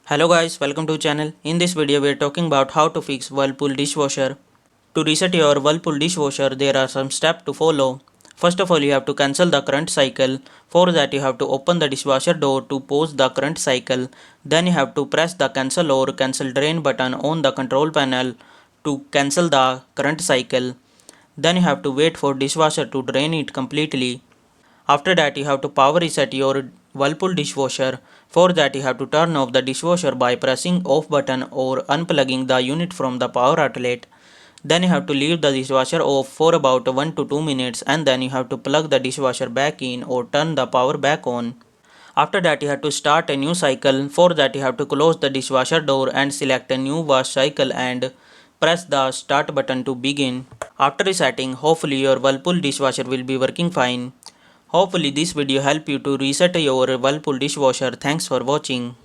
Hello guys, welcome to channel. In this video we are talking about how to fix Whirlpool dishwasher. To reset your Whirlpool dishwasher there are some steps to follow. First of all you have to cancel the current cycle. For that you have to open the dishwasher door to pause the current cycle. Then you have to press the cancel or cancel drain button on the control panel to cancel the current cycle. Then you have to wait for dishwasher to drain it completely. After that you have to power reset your Whirlpool dishwasher. For that you have to turn off the dishwasher by pressing off button or unplugging the unit from the power outlet. Then you have to leave the dishwasher off for about 1 to 2 minutes and then you have to plug the dishwasher back in or turn the power back on. After that you have to start a new cycle. For that you have to close the dishwasher door and select a new wash cycle and press the start button to begin. After resetting, hopefully your Whirlpool dishwasher will be working fine. Hopefully this video help you to reset your Whirlpool dishwasher. Thanks for watching.